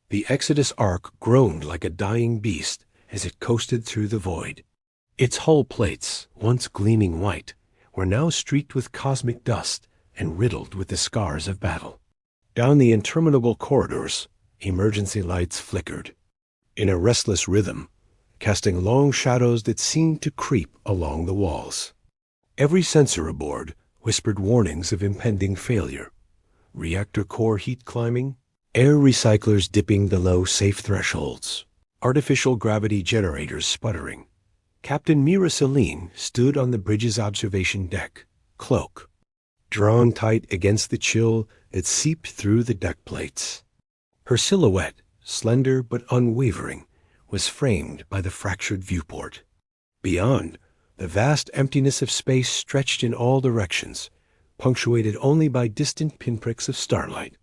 The Exodus Ark groaned like a dying beast as it coasted through the void. Its hull plates, once gleaming white, were now streaked with cosmic dust and riddled with the scars of battle. Down the interminable corridors, emergency lights flickered, in a restless rhythm, casting long shadows that seemed to creep along the walls. Every sensor aboard whispered warnings of impending failure. Reactor core heat climbing, air recyclers dipping below safe thresholds, artificial gravity generators sputtering. Captain Mira Celine stood on the bridge's observation deck, cloak drawn tight against the chill that seeped through the deck plates. Her silhouette, slender but unwavering, was framed by the fractured viewport. Beyond, the vast emptiness of space stretched in all directions, punctuated only by distant pinpricks of starlight.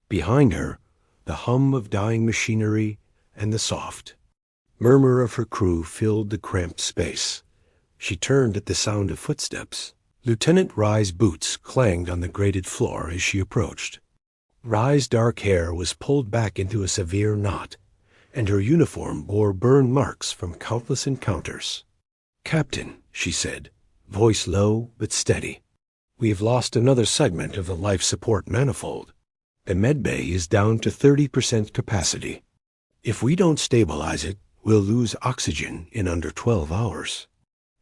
Behind her, the hum of dying machinery and the soft murmur of her crew filled the cramped space. She turned at the sound of footsteps. Lieutenant Rye's boots clanged on the grated floor as she approached. Rye's dark hair was pulled back into a severe knot, and her uniform bore burn marks from countless encounters. "Captain," she said, voice low but steady, "we've lost another segment of the life support manifold. The medbay is down to 30% capacity. If we don't stabilize it, we'll lose oxygen in under 12 hours.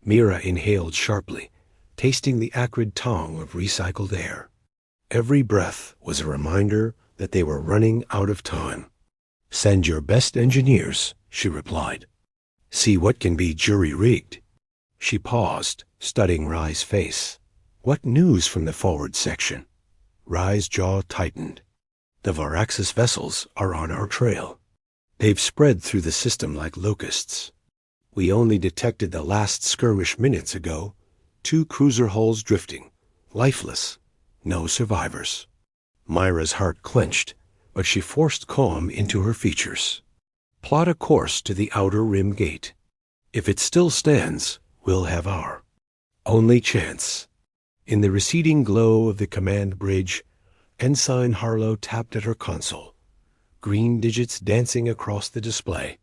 Mira inhaled sharply, tasting the acrid tang of recycled air. Every breath was a reminder that they were running out of time. "Send your best engineers," she replied. "See what can be jury-rigged." She paused, studying Rye's face. "What news from the forward section?" Rye's jaw tightened. "The Varaxis vessels are on our trail. They've spread through the system like locusts. We only detected the last skirmish minutes ago. 2 cruiser hulls drifting, lifeless, no survivors." Myra's heart clenched, but she forced calm into her features. "Plot a course to the outer rim gate. If it still stands, we'll have our only chance." In the receding glow of the command bridge, Ensign Harlow tapped at her console, green digits dancing across the display.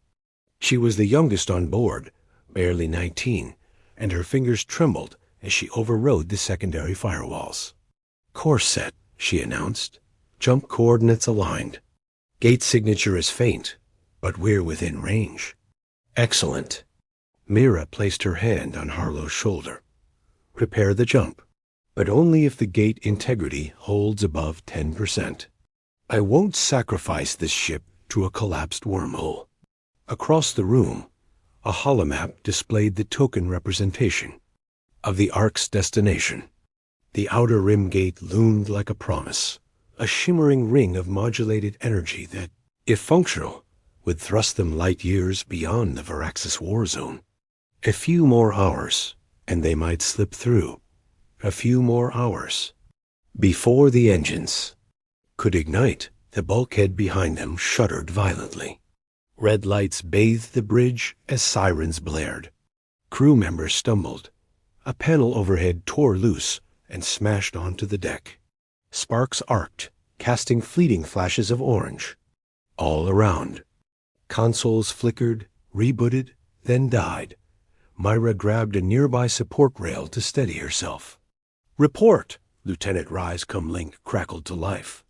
She was the youngest on board, barely 19, and her fingers trembled as she overrode the secondary firewalls. "Course set," she announced. "Jump coordinates aligned. Gate signature is faint, but we're within range." "Excellent." Mira placed her hand on Harlow's shoulder. "Prepare the jump, but only if the gate integrity holds above 10%. I won't sacrifice this ship to a collapsed wormhole." Across the room, a holomap displayed the token representation of the Ark's destination. The outer rim gate loomed like a promise, a shimmering ring of modulated energy that, if functional, would thrust them light years beyond the Varaxis war zone. A few more hours, and they might slip through. A few more hours. Before the engines could ignite, the bulkhead behind them shuddered violently. Red lights bathed the bridge as sirens blared. Crew members stumbled. A panel overhead tore loose and smashed onto the deck. Sparks arced, casting fleeting flashes of orange. All around, consoles flickered, rebooted, then died. Myra grabbed a nearby support rail to steady herself. "Report!" Lieutenant Rye's comlink crackled to life.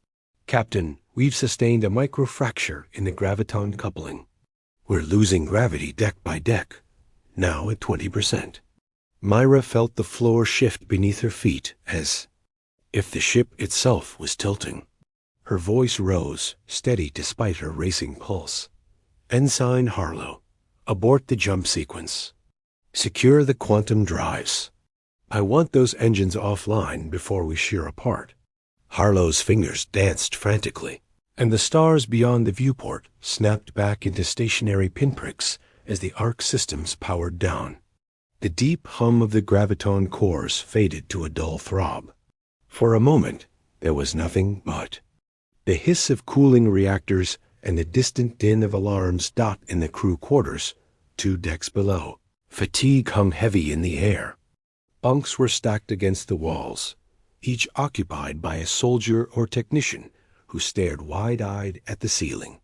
"Captain, we've sustained a microfracture in the graviton coupling. We're losing gravity deck by deck, now at 20%. Myra felt the floor shift beneath her feet as if the ship itself was tilting. Her voice rose, steady despite her racing pulse. "Ensign Harlow, abort the jump sequence. Secure the quantum drives. I want those engines offline before we shear apart." Harlow's fingers danced frantically, and the stars beyond the viewport snapped back into stationary pinpricks as the Ark systems powered down. The deep hum of the graviton cores faded to a dull throb. For a moment, there was nothing but the hiss of cooling reactors and the distant din of alarms dot in the crew quarters, 2 decks below. Fatigue hung heavy in the air. Bunks were stacked against the walls, each occupied by a soldier or technician who stared wide-eyed at the ceiling.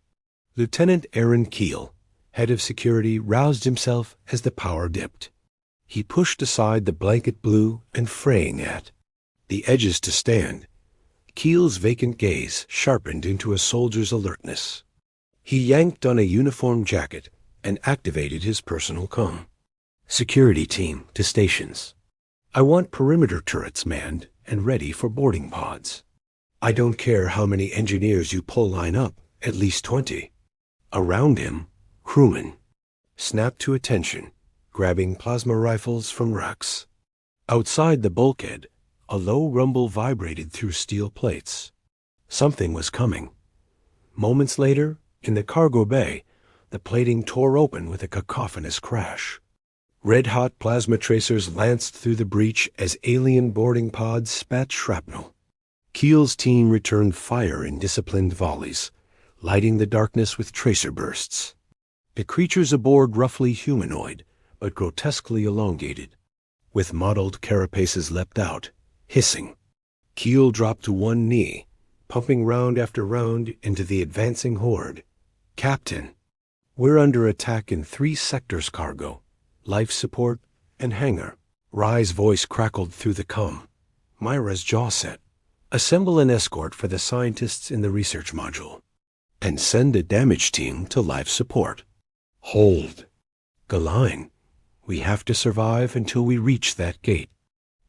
Lieutenant Aaron Keel, head of security, roused himself as the power dipped. He pushed aside the blanket blue and fraying at the edges to stand. Keel's vacant gaze sharpened into a soldier's alertness. He yanked on a uniform jacket and activated his personal comm. Security team to stations. I want perimeter turrets manned and ready for boarding pods. I don't care how many engineers you pull line up, at least 20. Around him, crewmen snapped to attention, grabbing plasma rifles from racks. Outside the bulkhead, a low rumble vibrated through steel plates. Something was coming. Moments later, in the cargo bay, the plating tore open with a cacophonous crash. Red-hot plasma tracers lanced through the breach as alien boarding pods spat shrapnel. Keel's team returned fire in disciplined volleys, lighting the darkness with tracer bursts. The creatures aboard roughly humanoid, but grotesquely elongated. With mottled carapaces leapt out, hissing. Keel dropped to one knee, pumping round after round into the advancing horde. Captain, we're under attack in 3 sectors cargo, life support, and hangar. Rye's voice crackled through the comm. Myra's jaw set. Assemble an escort for the scientists in the research module, and send a damage team to life support. Hold. Galine, we have to survive until we reach that gate.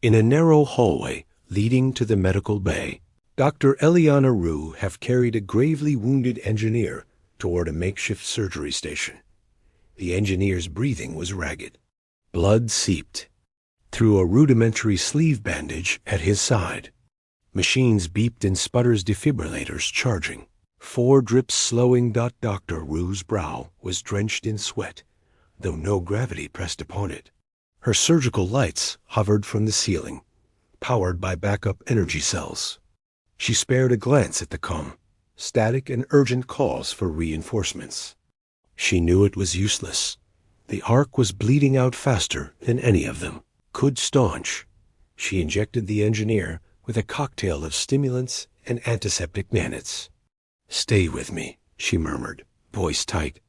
In a narrow hallway leading to the medical bay, Dr. Eliana Rue have carried a gravely wounded engineer toward a makeshift surgery station. The engineer's breathing was ragged. Blood seeped through a rudimentary sleeve bandage at his side. Machines beeped in Sputter's defibrillators charging. 4 drips slowing. Dr. Rue's brow was drenched in sweat, though no gravity pressed upon it. Her surgical lights hovered from the ceiling, powered by backup energy cells. She spared a glance at the comm, static and urgent calls for reinforcements. She knew it was useless. The Ark was bleeding out faster than any of them could staunch. She injected the engineer with a cocktail of stimulants and antiseptic nanites. Stay with me, she murmured, voice tight.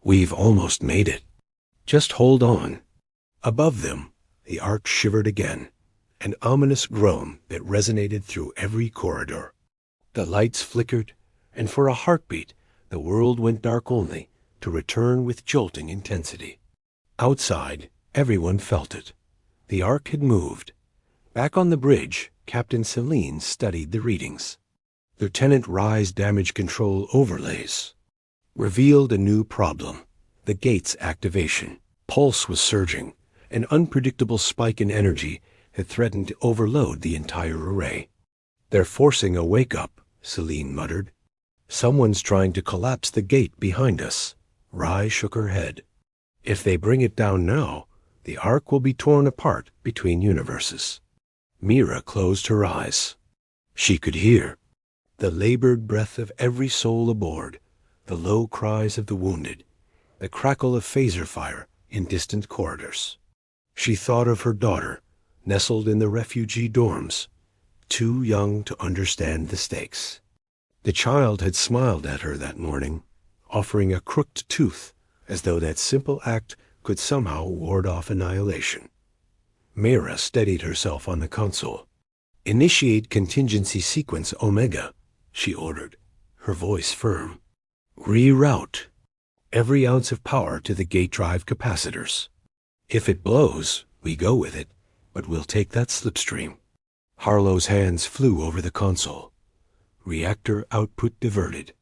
We've almost made it. Just hold on. Above them, the Ark shivered again, an ominous groan that resonated through every corridor. The lights flickered, and for a heartbeat, the world went dark only to return with jolting intensity. Outside, everyone felt it. The Ark had moved. Back on the bridge, Captain Celine studied the readings. Lieutenant Rye's damage control overlays revealed a new problem: the gate's activation. Pulse was surging. An unpredictable spike in energy had threatened to overload the entire array. They're forcing a wake-up, Celine muttered. Someone's trying to collapse the gate behind us. Rye shook her head. If they bring it down now, the Ark will be torn apart between universes. Mira closed her eyes. She could hear the labored breath of every soul aboard, the low cries of the wounded, the crackle of phaser fire in distant corridors. She thought of her daughter, nestled in the refugee dorms, too young to understand the stakes. The child had smiled at her that morning, offering a crooked tooth, as though that simple act could somehow ward off annihilation. Mira steadied herself on the console. Initiate contingency sequence Omega, she ordered, her voice firm. Reroute every ounce of power to the gate drive capacitors. If it blows, we go with it, but we'll take that slipstream. Harlow's hands flew over the console. Reactor output diverted.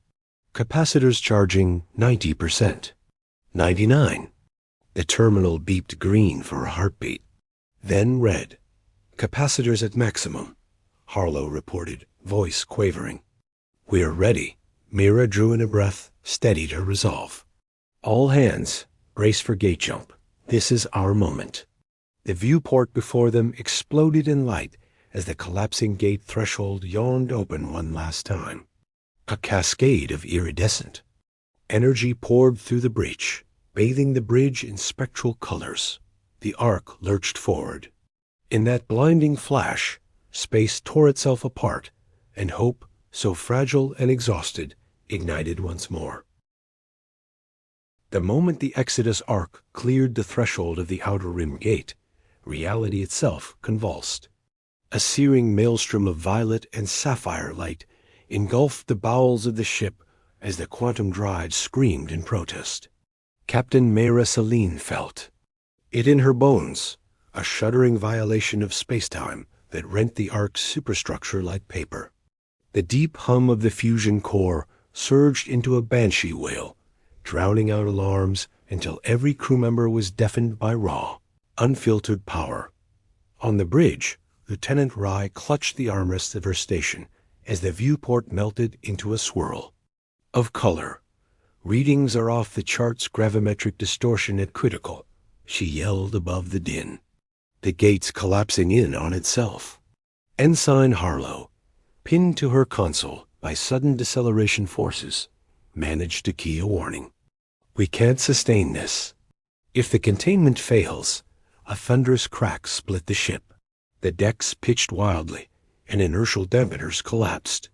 Capacitors charging 90%. 99. The terminal beeped green for a heartbeat. Then red. Capacitors at maximum, Harlow reported, voice quavering. We're ready. Mira drew in a breath, steadied her resolve. All hands, brace for gate jump. This is our moment. The viewport before them exploded in light as the collapsing gate threshold yawned open one last time. A cascade of iridescent energy poured through the breach, bathing the bridge in spectral colors. The Ark lurched forward. In that blinding flash, space tore itself apart, and hope, so fragile and exhausted, ignited once more. The moment the Exodus Ark cleared the threshold of the outer rim gate, reality itself convulsed. A searing maelstrom of violet and sapphire light engulfed the bowels of the ship as the quantum drive screamed in protest. Captain Mayra Celine felt it in her bones, a shuddering violation of spacetime that rent the Ark's superstructure like paper. The deep hum of the fusion core surged into a banshee wail, drowning out alarms until every crew member was deafened by raw, unfiltered power. On the bridge, Lieutenant Rye clutched the armrests of her station as the viewport melted into a swirl of color. Readings are off the chart's gravimetric distortion at critical, she yelled above the din. The gates collapsing in on itself. Ensign Harlow, pinned to her console by sudden deceleration forces, managed to key a warning. We can't sustain this. If the containment fails, a thunderous crack split the ship. The decks pitched wildly, and inertial dampeners collapsed.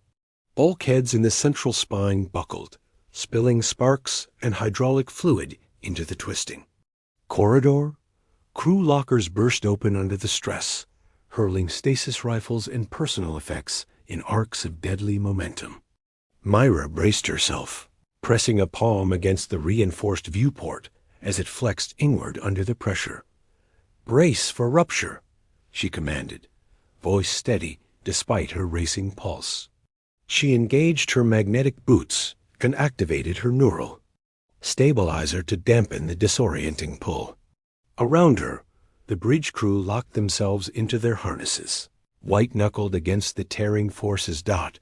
Bulkheads in the central spine buckled, spilling sparks and hydraulic fluid into the twisting corridor. Crew lockers burst open under the stress, hurling stasis rifles and personal effects in arcs of deadly momentum. Myra braced herself, pressing a palm against the reinforced viewport as it flexed inward under the pressure. "Brace for rupture," she commanded, voice steady despite her racing pulse. She engaged her magnetic boots and activated her neural stabilizer to dampen the disorienting pull. Around her, the bridge crew locked themselves into their harnesses, white-knuckled against the tearing force's dot.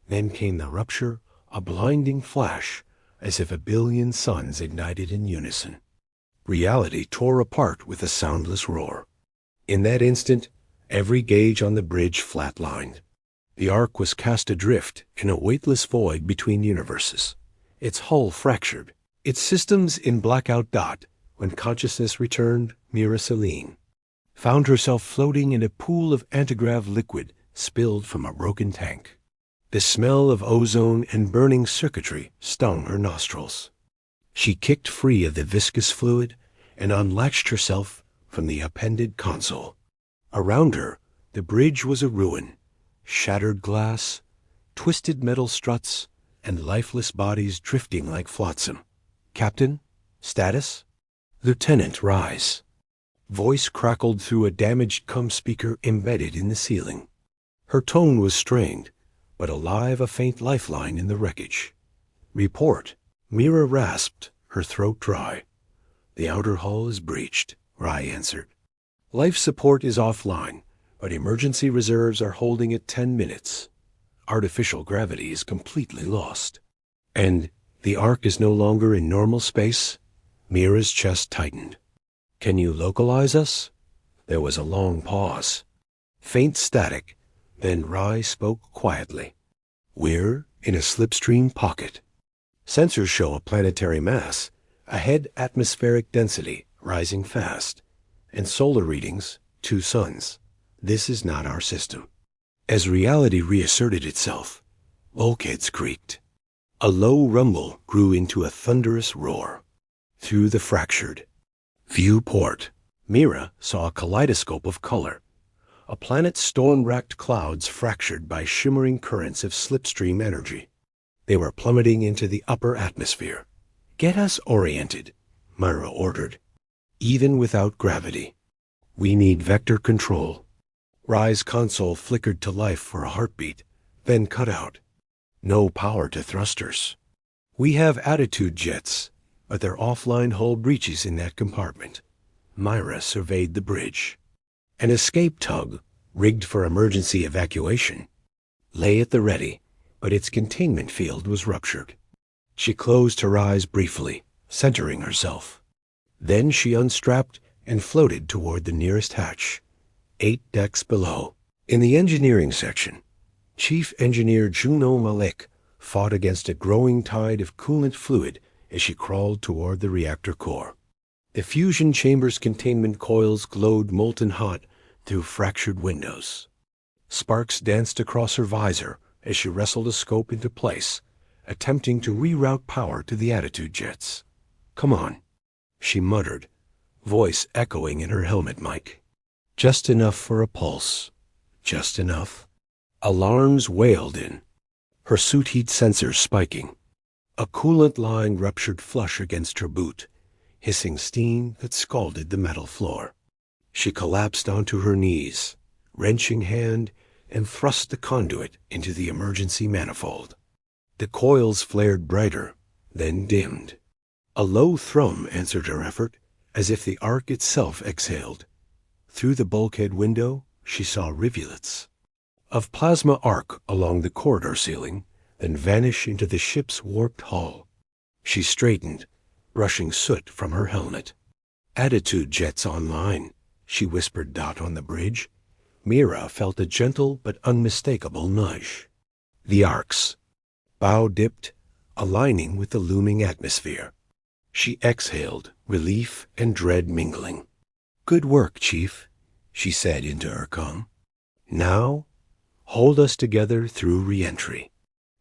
Then came the rupture, a blinding flash, as if a billion suns ignited in unison. Reality tore apart with a soundless roar. In that instant, every gauge on the bridge flatlined. The Ark was cast adrift in a weightless void between universes, its hull fractured, its systems in blackout dot. When consciousness returned, Mayra Celine found herself floating in a pool of antigrav liquid spilled from a broken tank. The smell of ozone and burning circuitry stung her nostrils. She kicked free of the viscous fluid and unlatched herself from the appended console. Around her, the bridge was a ruin, shattered glass, twisted metal struts, and lifeless bodies drifting like flotsam. "Captain? Status?" "Lieutenant, rise." Voice crackled through a damaged cum speaker embedded in the ceiling. Her tone was strained, but alive, a faint lifeline in the wreckage. "Report." Mayra rasped, her throat dry. "The outer hull is breached," Rye answered. "Life support is offline, but emergency reserves are holding at 10 minutes. Artificial gravity is completely lost." "And the Ark is no longer in normal space?" Mayra's chest tightened. "Can you localize us?" There was a long pause. Faint static, then Rye spoke quietly. "We're in a slipstream pocket. Sensors show a planetary mass, a head atmospheric density rising fast, and solar readings, 2 suns. This is not our system." As reality reasserted itself, bulkheads creaked. A low rumble grew into a thunderous roar. Through the fractured viewport, Mayra saw a kaleidoscope of color. A planet's storm-racked clouds fractured by shimmering currents of slipstream energy. They were plummeting into the upper atmosphere. "Get us oriented," Mayra ordered. "Even without gravity. We need vector control." Rye's console flickered to life for a heartbeat, then cut out. "No power to thrusters. We have attitude jets, but they're offline hull breaches in that compartment." Mayra surveyed the bridge. An escape tug, rigged for emergency evacuation, lay at the ready, but its containment field was ruptured. She closed her eyes briefly, centering herself. Then she unstrapped and floated toward the nearest hatch, 8 decks below. In the engineering section, Chief Engineer Juno Malek fought against a growing tide of coolant fluid as she crawled toward the reactor core. The fusion chamber's containment coils glowed molten hot through fractured windows. Sparks danced across her visor as she wrestled a scope into place, attempting to reroute power to the attitude jets. Come on, she muttered, voice echoing in her helmet mic. Just enough for a pulse. Just enough. Alarms wailed in, her suit heat sensors spiking. A coolant line ruptured flush against her boot, hissing steam that scalded the metal floor. She collapsed onto her knees, wrenching hand, and thrust the conduit into the emergency manifold. The coils flared brighter, then dimmed. A low thrum answered her effort, as if the ark itself exhaled. Through the bulkhead window, she saw rivulets of plasma arc along the corridor ceiling, then vanish into the ship's warped hull. She straightened, brushing soot from her helmet. Attitude jets online, she whispered Dot on the bridge. Mira felt a gentle but unmistakable nudge. The arcs, bow dipped, aligning with the looming atmosphere. She exhaled, relief and dread mingling. Good work, Chief, she said into her com. Now, hold us together through re-entry.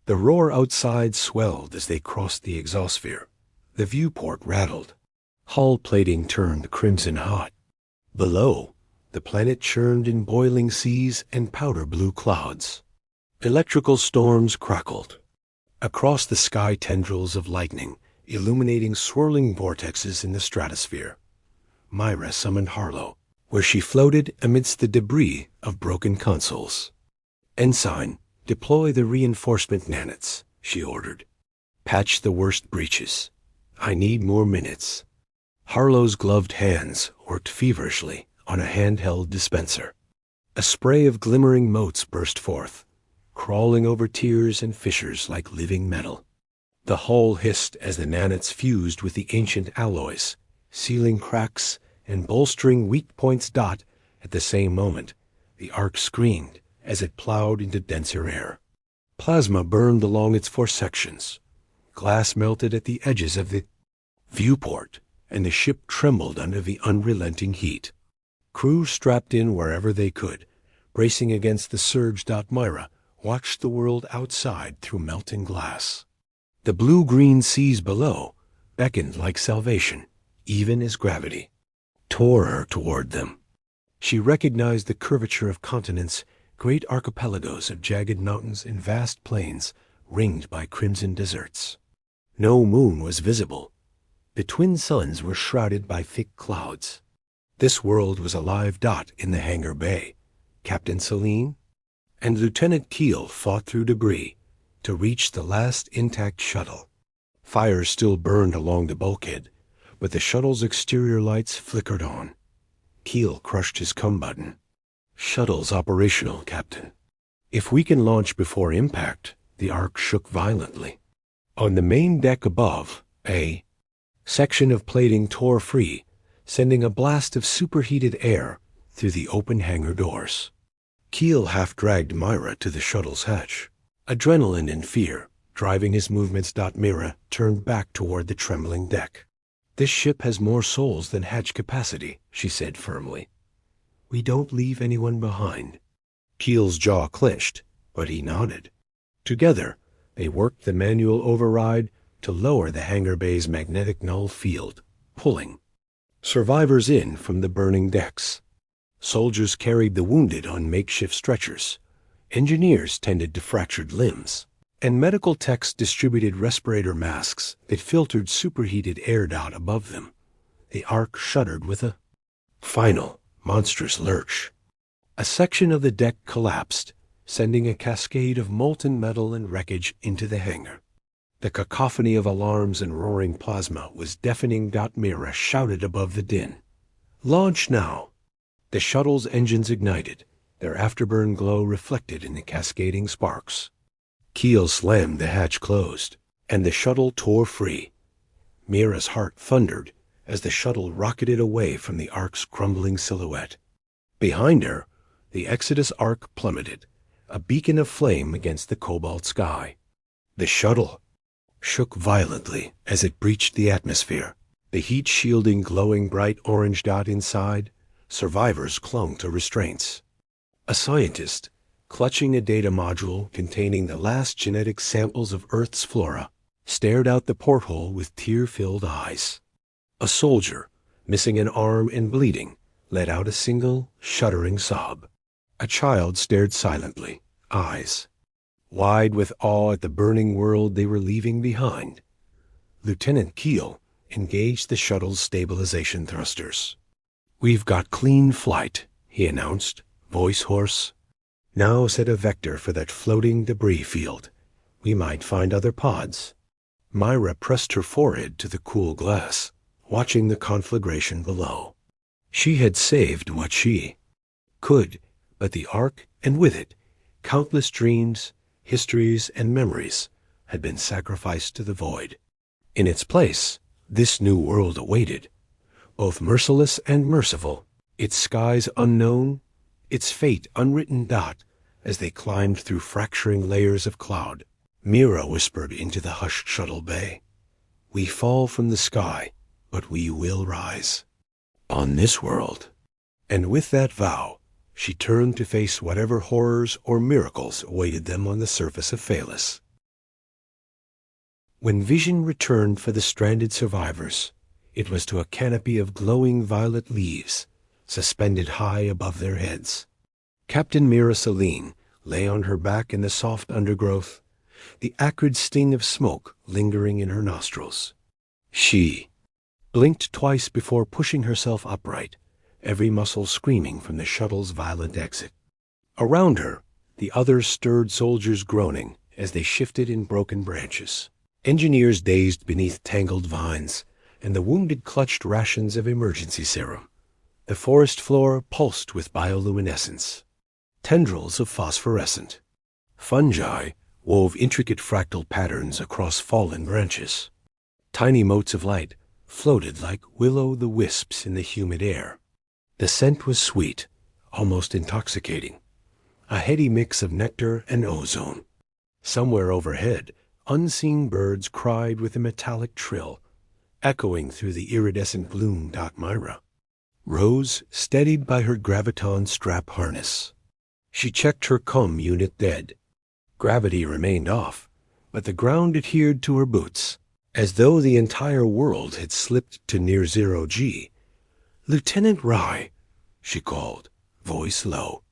The roar outside swelled as they crossed the exosphere. The viewport rattled. Hull plating turned crimson hot. Below, the planet churned in boiling seas and powder blue clouds. Electrical storms crackled. Across the sky, tendrils of lightning, illuminating swirling vortexes in the stratosphere. Myra summoned Harlow, where she floated amidst the debris of broken consoles. Ensign, deploy the reinforcement nanites, she ordered. Patch the worst breaches. I need more minutes. Harlow's gloved hands worked feverishly on a handheld dispenser. A spray of glimmering motes burst forth, crawling over tiers and fissures like living metal. The hull hissed as the nanites fused with the ancient alloys, sealing cracks and bolstering weak points. Dot, at the same moment, the ark screamed as it plowed into denser air. Plasma burned along its four sections. Glass melted at the edges of the viewport, and the ship trembled under the unrelenting heat. Crews strapped in wherever they could, bracing against the surge. Myra watched the world outside through melting glass. The blue-green seas below beckoned like salvation, even as gravity tore her toward them. She recognized the curvature of continents, great archipelagos of jagged mountains and vast plains ringed by crimson deserts. No moon was visible. The twin suns were shrouded by thick clouds. This world was a live dot in the hangar bay. Captain Celine and Lieutenant Keel fought through debris to reach the last intact shuttle. Fires still burned along the bulkhead, but the shuttle's exterior lights flickered on. Keel crushed his come button. Shuttle's operational, Captain. If we can launch before impact. The ark shook violently. On the main deck above, a section of plating tore free, sending a blast of superheated air through the open hangar doors. Keel half-dragged Myra to the shuttle's hatch. Adrenaline and fear driving his movements. Myra turned back toward the trembling deck. This ship has more souls than hatch capacity, she said firmly. We don't leave anyone behind. Keel's jaw clenched, but he nodded. Together, they worked the manual override to lower the hangar bay's magnetic null field, pulling survivors in from the burning decks. Soldiers carried the wounded on makeshift stretchers. Engineers tended to fractured limbs, and medical techs distributed respirator masks that filtered superheated air. Above them, the ark shuddered with a final, monstrous lurch. A section of the deck collapsed, sending a cascade of molten metal and wreckage into the hangar. The cacophony of alarms and roaring plasma was deafening. Mira shouted above the din. Launch now! The shuttle's engines ignited, their afterburn glow reflected in the cascading sparks. Keel slammed the hatch closed, and the shuttle tore free. Mira's heart thundered as the shuttle rocketed away from the ark's crumbling silhouette. Behind her, the Exodus ark plummeted, a beacon of flame against the cobalt sky. The shuttle shook violently as it breached the atmosphere, the heat shielding glowing bright orange. Inside, survivors clung to restraints. A scientist, clutching a data module containing the last genetic samples of Earth's flora, stared out the porthole with tear-filled eyes. A soldier, missing an arm and bleeding, let out a single, shuddering sob. A child stared silently, eyes wide with awe at the burning world they were leaving behind. Lieutenant Keel engaged the shuttle's stabilization thrusters. "We've got clean flight," he announced, voice hoarse. "Now set a vector for that floating debris field. We might find other pods." Myra pressed her forehead to the cool glass, watching the conflagration below. She had saved what she could, but the Ark, and with it, countless dreams, histories, and memories, had been sacrificed to the void. In its place, this new world awaited, both merciless and merciful, its skies unknown, its fate unwritten dot as they climbed through fracturing layers of cloud. Mira whispered into the hushed shuttle bay, "We fall from the sky, but we will rise. On this world." And with that vow, she turned to face whatever horrors or miracles awaited them on the surface of Phaelus. When vision returned for the stranded survivors, it was to a canopy of glowing violet leaves, suspended high above their heads. Captain Mira Celine lay on her back in the soft undergrowth, the acrid sting of smoke lingering in her nostrils. She blinked twice before pushing herself upright, every muscle screaming from the shuttle's violent exit. Around her, the other stirred soldiers groaning as they shifted in broken branches, engineers dazed beneath tangled vines, and the wounded clutched rations of emergency serum. The forest floor pulsed with bioluminescence, tendrils of phosphorescent. Fungi wove intricate fractal patterns across fallen branches. Tiny motes of light floated like will-o'-the-wisps in the humid air. The scent was sweet, almost intoxicating, a heady mix of nectar and ozone. Somewhere overhead, unseen birds cried with a metallic trill, echoing through the iridescent gloom. Myra rose, steadied by her graviton strap harness. She checked her cum unit dead. Gravity remained off, but the ground adhered to her boots, as though the entire world had slipped to near zero G. "Lieutenant Rye," she called, voice low,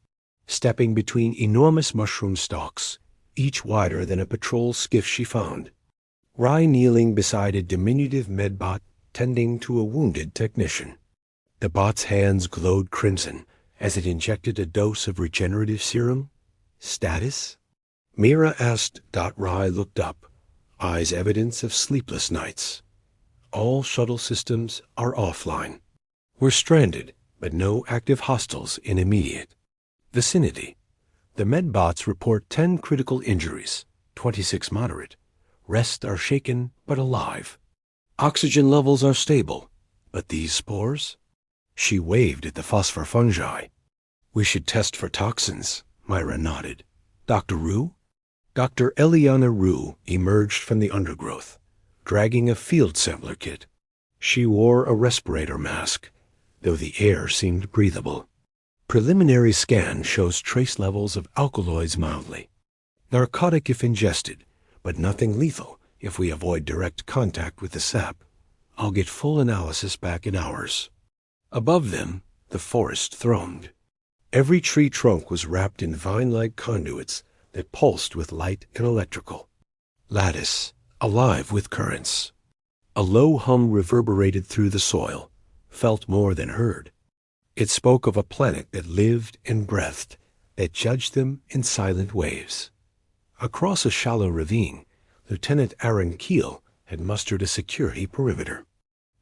stepping between enormous mushroom stalks, each wider than a patrol skiff she found. Rye kneeling beside a diminutive medbot tending to a wounded technician. The bot's hands glowed crimson as it injected a dose of regenerative serum. "Status?" Mira asked. Rye looked up, eyes evidence of sleepless nights. "All shuttle systems are offline. We're stranded, but no active hostiles in immediate vicinity. The medbots report 10 critical injuries, 26 moderate. Rest are shaken but alive. Oxygen levels are stable, but these spores?" She waved at the phosphor fungi. "We should test for toxins," Myra nodded. "Dr. Rue?" Dr. Eliana Rue emerged from the undergrowth, dragging a field sampler kit. She wore a respirator mask, though the air seemed breathable. Preliminary scan shows trace levels of alkaloids mildly. Narcotic if ingested, but nothing lethal if we avoid direct contact with the sap. I'll get full analysis back in hours. Above them, the forest throned. Every tree trunk was wrapped in vine-like conduits that pulsed with light and electrical. Lattice, alive with currents. A low hum reverberated through the soil, felt more than heard. It spoke of a planet that lived and breathed, that judged them in silent waves. Across a shallow ravine, Lieutenant Aaron Keel had mustered a security perimeter.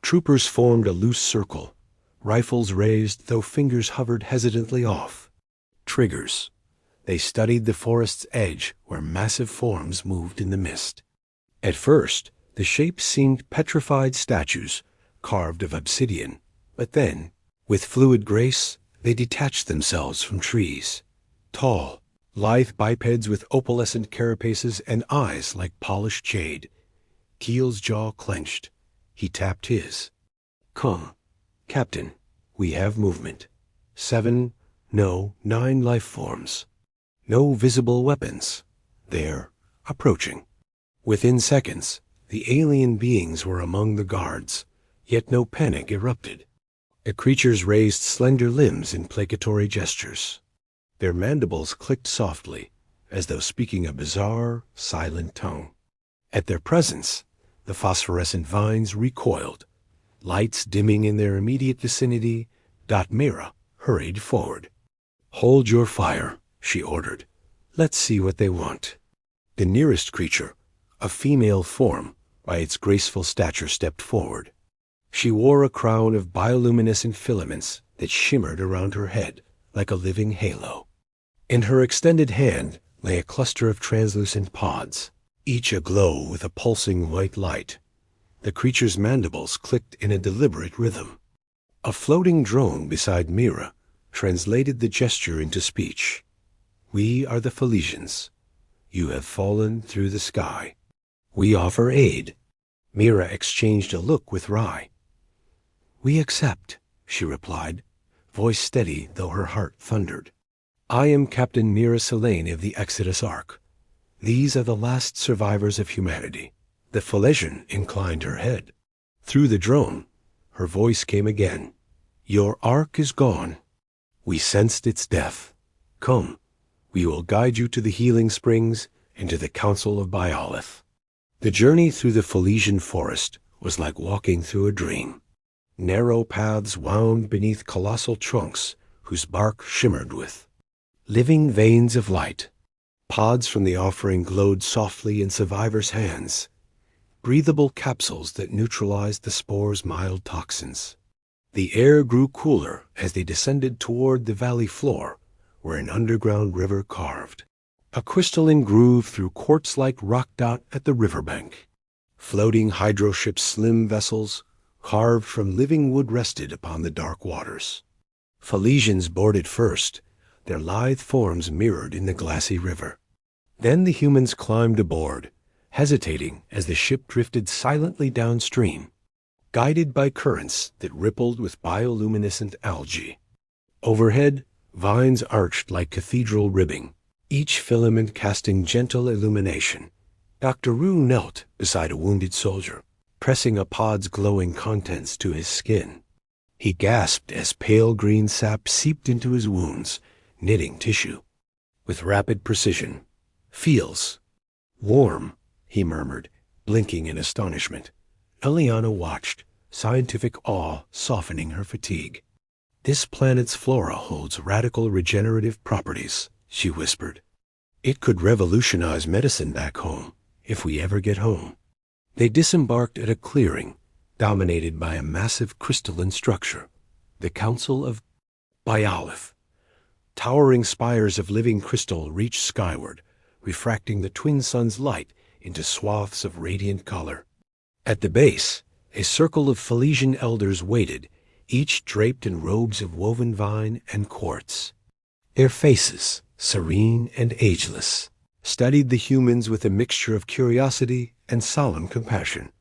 Troopers formed a loose circle, rifles raised though fingers hovered hesitantly off. Triggers. They studied the forest's edge where massive forms moved in the mist. At first, the shapes seemed petrified statues, carved of obsidian, but then, with fluid grace, they detached themselves from trees. Tall, lithe bipeds with opalescent carapaces and eyes like polished jade. Keel's jaw clenched. He tapped his. "Come, Captain, we have movement. 7, no, 9 life forms. No visible weapons. They're approaching." Within seconds, the alien beings were among the guards, Yet no panic erupted. The creatures raised slender limbs in placatory gestures. Their mandibles clicked softly, as though speaking a bizarre, silent tongue. At their presence, the phosphorescent vines recoiled. Lights dimming in their immediate vicinity, Mira hurried forward. "Hold your fire," she ordered. "Let's see what they want." The nearest creature, a female form, by its graceful stature stepped forward. She wore a crown of bioluminescent filaments that shimmered around her head like a living halo. In her extended hand lay a cluster of translucent pods, each aglow with a pulsing white light. The creature's mandibles clicked in a deliberate rhythm. A floating drone beside Mira translated the gesture into speech. "We are the Philesians. You have fallen through the sky. We offer aid." Mira exchanged a look with Rai. "We accept," she replied, voice steady though her heart thundered. "I am Captain Mira Selene of the Exodus Ark. These are the last survivors of humanity." The Philesian inclined her head. Through the drone, her voice came again. "Your ark is gone. We sensed its death. Come, we will guide you to the healing springs and to the Council of Biolith." The journey through the Philesian forest was like walking through a dream. Narrow paths wound beneath colossal trunks whose bark shimmered with living veins of light. Pods from the offering glowed softly in survivors' hands, breathable capsules that neutralized the spore's mild toxins. The air grew cooler as they descended toward the valley floor, where an underground river carved a crystalline groove through quartz-like rock dot at the riverbank. Floating hydroship's slim vessels, carved from living wood, rested upon the dark waters. Philesians boarded first, their lithe forms mirrored in the glassy river. Then the humans climbed aboard, hesitating as the ship drifted silently downstream, guided by currents that rippled with bioluminescent algae. Overhead, vines arched like cathedral ribbing, each filament casting gentle illumination. Dr. Rue knelt beside a wounded soldier, pressing a pod's glowing contents to his skin. He gasped as pale green sap seeped into his wounds, knitting tissue. With rapid precision, "Feels warm," he murmured, blinking in astonishment. Eliana watched, scientific awe softening her fatigue. "This planet's flora holds radical regenerative properties," she whispered. "It could revolutionize medicine back home, if we ever get home." They disembarked at a clearing, dominated by a massive crystalline structure, the Council of Biolith. Towering spires of living crystal reached skyward, refracting the twin suns' light into swaths of radiant color. At the base, a circle of Philesian elders waited, each draped in robes of woven vine and quartz. Their faces, serene and ageless, studied the humans with a mixture of curiosity and solemn compassion.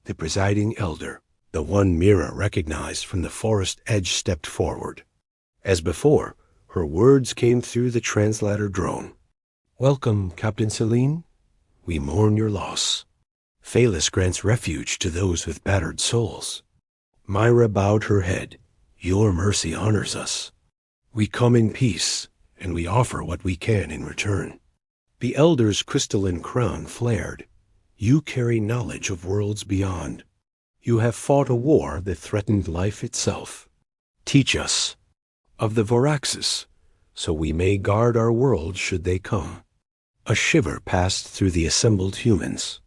The presiding elder, the one Mira recognized from the forest edge, stepped forward. As before, her words came through the translator drone. "Welcome, Captain Selene. We mourn your loss. Phalis grants refuge to those with battered souls." Myra bowed her head. "Your mercy honors us. We come in peace, and we offer what we can in return." The elder's crystalline crown flared. "You carry knowledge of worlds beyond. You have fought a war that threatened life itself. Teach us of the Voraxes, so we may guard our world should they come." A shiver passed through the assembled humans.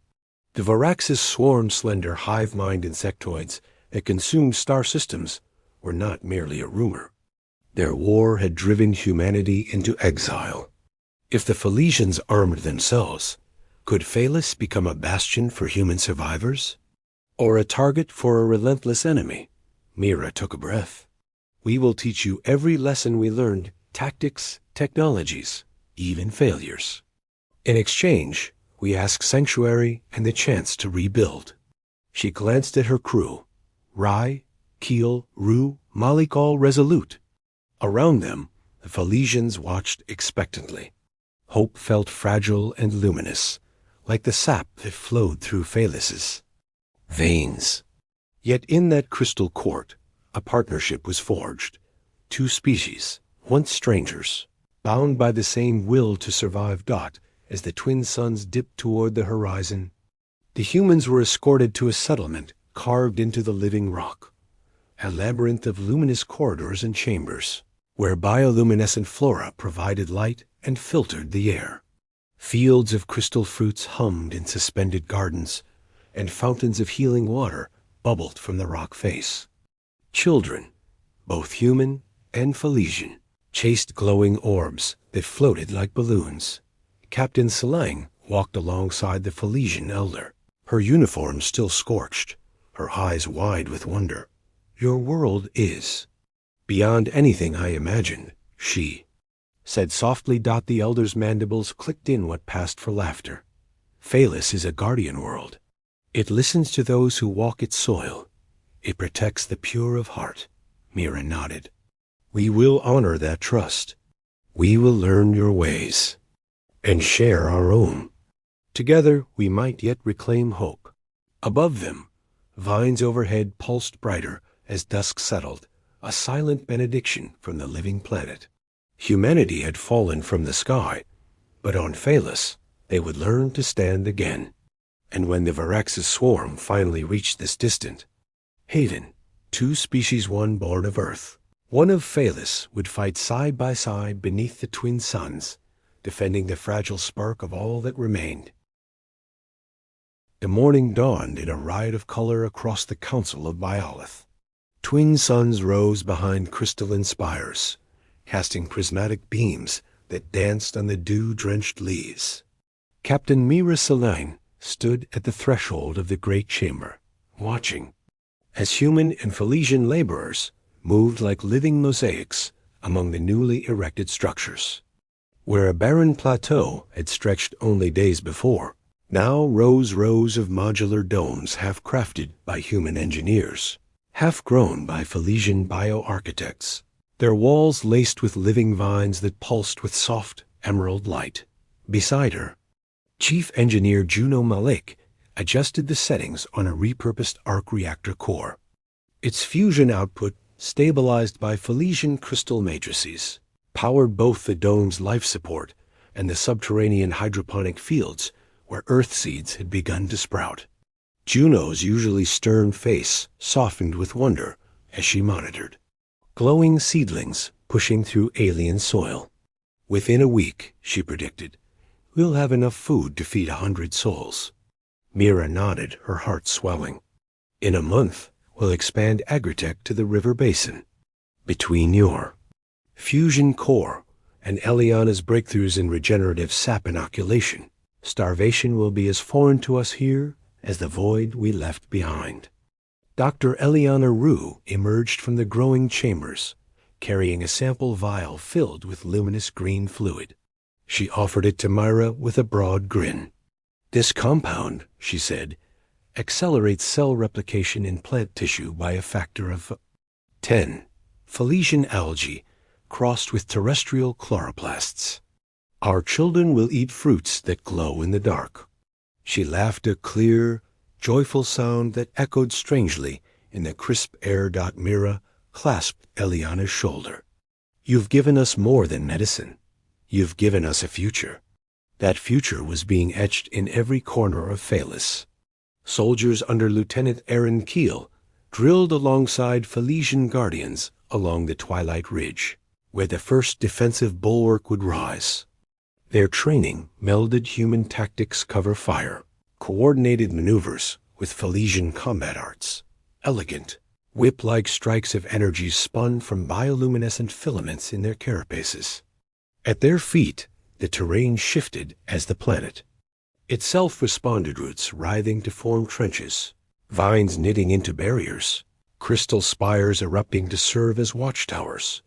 The Voraxes swarmed slender hive-mind insectoids that consumed star systems were not merely a rumor. Their war had driven humanity into exile. If the Philesians armed themselves, could Phalis become a bastion for human survivors? Or a target for a relentless enemy? Mira took a breath. "We will teach you every lesson we learned, tactics, technologies, even failures. In exchange, we ask sanctuary and the chance to rebuild." She glanced at her crew. Rai, Keel, Rue, Malik, all resolute. Around them, the Philesians watched expectantly. Hope felt fragile and luminous, like the sap that flowed through Phalis's veins. Yet in that crystal court, a partnership was forged. Two species, once strangers, bound by the same will to survive. As the twin suns dipped toward the horizon, the humans were escorted to a settlement carved into the living rock, a labyrinth of luminous corridors and chambers, where bioluminescent flora provided light and filtered the air. Fields of crystal fruits hummed in suspended gardens, and fountains of healing water bubbled from the rock face. Children, both human and Felician, chased glowing orbs that floated like balloons. Captain Selang walked alongside the Felician elder, her uniform still scorched, her eyes wide with wonder. "Your world is beyond anything I imagined," she said softly. The elder's mandibles clicked in what passed for laughter. "Phalis is a guardian world. It listens to those who walk its soil. It protects the pure of heart." Mira nodded. "We will honor that trust. We will learn your ways and share our own. Together we might yet reclaim hope." Above them, vines overhead pulsed brighter as dusk settled, a silent benediction from the living planet. Humanity had fallen from the sky, but on Phalis they would learn to stand again. And when the Varax's swarm finally reached this distant haven, two species, one born of Earth, one of Phalis, would fight side by side beneath the twin suns, defending the fragile spark of all that remained. The morning dawned in a riot of color across the Council of Biolith. Twin suns rose behind crystalline spires, casting prismatic beams that danced on the dew-drenched leaves. Captain Mira Selang stood at the threshold of the great chamber, watching as human and Felician laborers moved like living mosaics among the newly erected structures. Where a barren plateau had stretched only days before, now rose rows of modular domes half-crafted by human engineers, half-grown by Felician bioarchitects, their walls laced with living vines that pulsed with soft emerald light. Beside her, Chief Engineer Juno Malik adjusted the settings on a repurposed arc reactor core. Its fusion output, stabilized by Felician crystal matrices, powered both the dome's life support and the subterranean hydroponic fields where earth seeds had begun to sprout. Juno's usually stern face softened with wonder as she monitored. Glowing seedlings pushing through alien soil. "Within a week," she predicted, "we'll have enough food to feed 100 souls." Mira nodded, her heart swelling. "In a month, we'll expand agritech to the river basin. Between your fusion core and Eliana's breakthroughs in regenerative sap inoculation, starvation will be as foreign to us here as the void we left behind." Dr. Eliana Rue emerged from the growing chambers, carrying a sample vial filled with luminous green fluid. She offered it to Myra with a broad grin. "This compound," she said, "accelerates cell replication in plant tissue by a factor of 10. Felician algae crossed with terrestrial chloroplasts. Our children will eat fruits that glow in the dark." She laughed, a clear, joyful sound that echoed strangely in the crisp air. Mira clasped Eliana's shoulder. "You've given us more than medicine. You've given us a future." That future was being etched in every corner of Phalis. Soldiers under Lieutenant Aaron Keel drilled alongside Felician guardians along the Twilight Ridge, where the first defensive bulwark would rise. Their training melded human tactics, cover fire, coordinated maneuvers with Felician combat arts. Elegant, whip-like strikes of energy spun from bioluminescent filaments in their carapaces. At their feet, the terrain shifted as the planet itself responded, roots writhing to form trenches, vines knitting into barriers, crystal spires erupting to serve as watchtowers.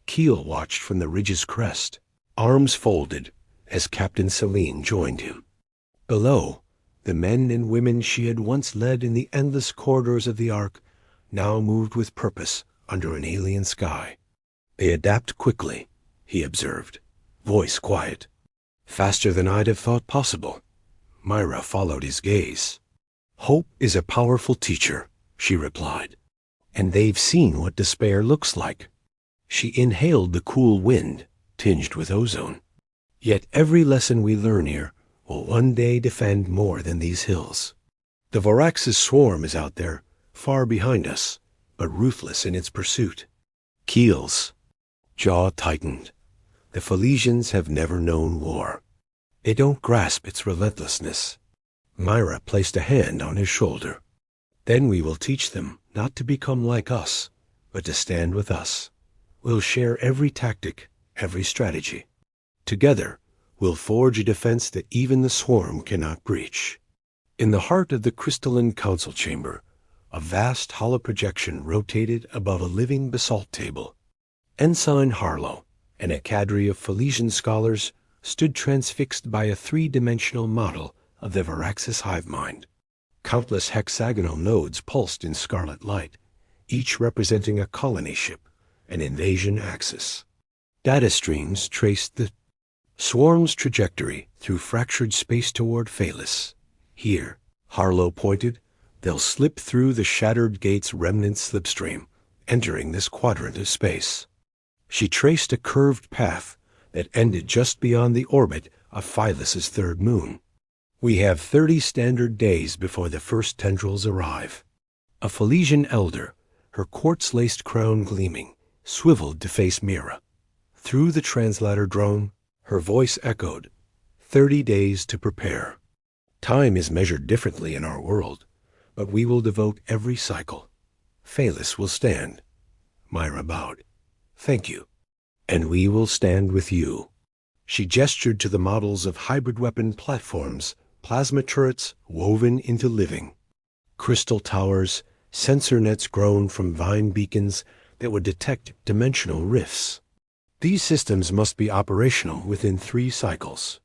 Keel watched from the ridge's crest, arms folded, as Captain Celine joined him. Below, the men and women she had once led in the endless corridors of the Ark now moved with purpose under an alien sky. "They adapt quickly," he observed, voice quiet. "Faster than I'd have thought possible." Myra followed his gaze. "Hope is a powerful teacher," she replied. And they've seen what despair looks like. She inhaled the cool wind, tinged with ozone. Yet every lesson we learn here will one day defend more than these hills. The Vorax's swarm is out there, far behind us, but ruthless in its pursuit. Keel's jaw tightened. The Philesians have never known war. They don't grasp its relentlessness. Myra placed a hand on his shoulder. Then we will teach them not to become like us, but to stand with us. We'll share every tactic, every strategy. Together, we'll forge a defense that even the swarm cannot breach. In the heart of the crystalline council chamber, a vast hollow projection rotated above a living basalt table. Ensign Harlow and a cadre of Philesian scholars stood transfixed by a three-dimensional model of the Varaxis hive mind. Countless hexagonal nodes pulsed in scarlet light, each representing a colony ship, an invasion axis. Data streams traced the swarm's trajectory through fractured space toward Phalis. Here, Harlow pointed, they'll slip through the shattered gate's remnant slipstream, entering this quadrant of space. She traced a curved path that ended just beyond the orbit of Phylus's third moon. We have 30 standard days before the first tendrils arrive. A Philesian elder, her quartz-laced crown gleaming, swiveled to face Mira. Through the translator drone, her voice echoed, 30 days to prepare. Time is measured differently in our world, but we will devote every cycle. Phalus will stand. Myra bowed. Thank you. And we will stand with you. She gestured to the models of hybrid weapon platforms, plasma turrets woven into living, crystal towers, sensor nets grown from vine beacons that would detect dimensional rifts. These systems must be operational within 3 cycles.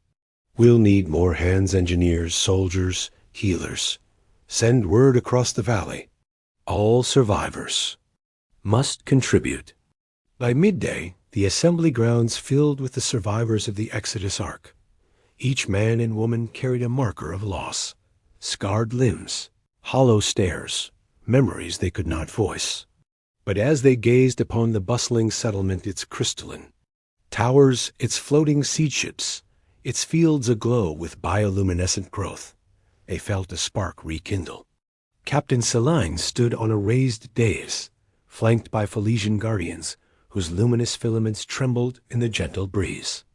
We'll need more hands, engineers, soldiers, healers. Send word across the valley. All survivors must contribute. By midday, the assembly grounds filled with the survivors of the Exodus Ark. Each man and woman carried a marker of loss, scarred limbs, hollow stares, memories they could not voice. But as they gazed upon the bustling settlement, its crystalline towers, its floating seed ships, its fields aglow with bioluminescent growth, they felt a spark rekindle. Captain Celine stood on a raised dais, flanked by Philesian guardians, whose luminous filaments trembled in the gentle breeze.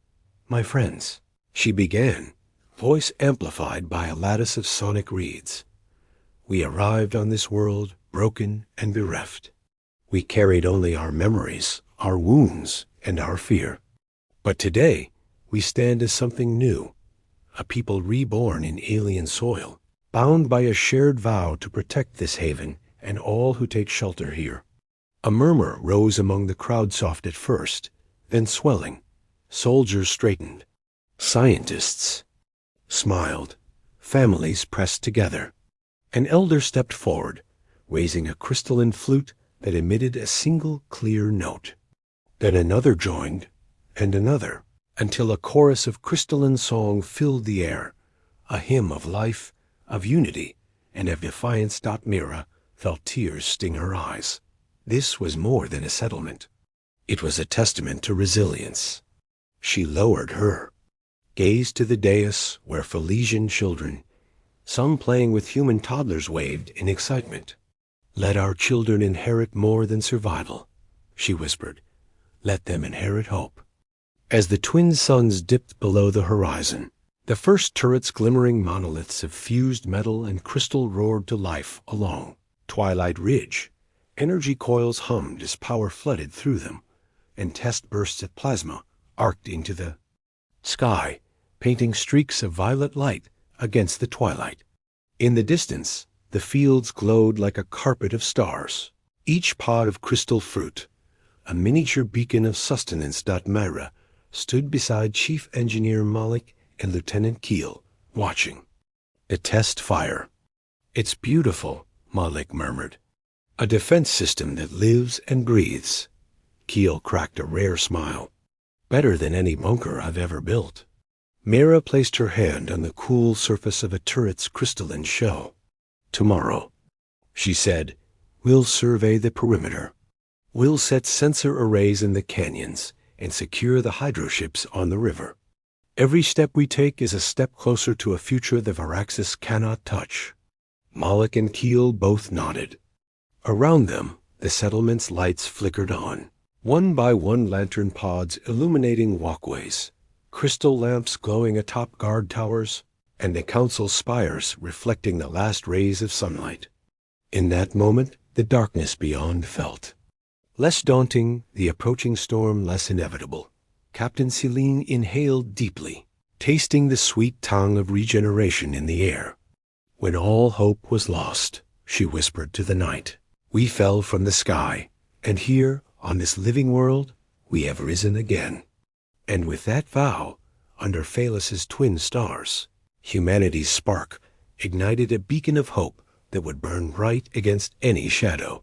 My friends, she began, voice amplified by a lattice of sonic reeds. We arrived on this world broken and bereft. We carried only our memories, our wounds, and our fear. But today, we stand as something new, a people reborn in alien soil, bound by a shared vow to protect this haven and all who take shelter here. A murmur rose among the crowd, soft at first, then swelling. Soldiers straightened. Scientists smiled. Families pressed together. An elder stepped forward, raising a crystalline flute that emitted a single clear note. Then another joined, and another, until a chorus of crystalline song filled the air, a hymn of life, of unity, and of defiance. Mira felt tears sting her eyes. This was more than a settlement. It was a testament to resilience. She lowered her, gazed to the dais where Philesian children, some playing with human toddlers, waved in excitement. Let our children inherit more than survival, she whispered. Let them inherit hope. As the twin suns dipped below the horizon, the first turrets, glimmering monoliths of fused metal and crystal, roared to life along Twilight Ridge. Energy coils hummed as power flooded through them, and test bursts of plasma arced into the sky, painting streaks of violet light against the twilight. In the distance, the fields glowed like a carpet of stars, each pod of crystal fruit, a miniature beacon of sustenance. Myra stood beside Chief Engineer Malik and Lieutenant Keel, watching the test fire. It's beautiful, Malik murmured. A defense system that lives and breathes. Keel cracked a rare smile. Better than any bunker I've ever built. Mira placed her hand on the cool surface of a turret's crystalline shell. Tomorrow, she said, We'll survey the perimeter. We'll set sensor arrays in the canyons and secure the hydroships on the river. Every step we take is a step closer to a future the Varaxis cannot touch. Moloch and Keel both nodded. Around them, the settlement's lights flickered on, one by one lantern pods illuminating walkways, crystal lamps glowing atop guard towers, and the council spires reflecting the last rays of sunlight. In that moment, the darkness beyond felt. Less daunting, the approaching storm less inevitable. Captain Celine inhaled deeply, tasting the sweet tang of regeneration in the air. When all hope was lost, she whispered to the night, we fell from the sky, and here, on this living world, we have risen again. And with that vow, under Phalus's twin stars, humanity's spark ignited a beacon of hope that would burn bright against any shadow.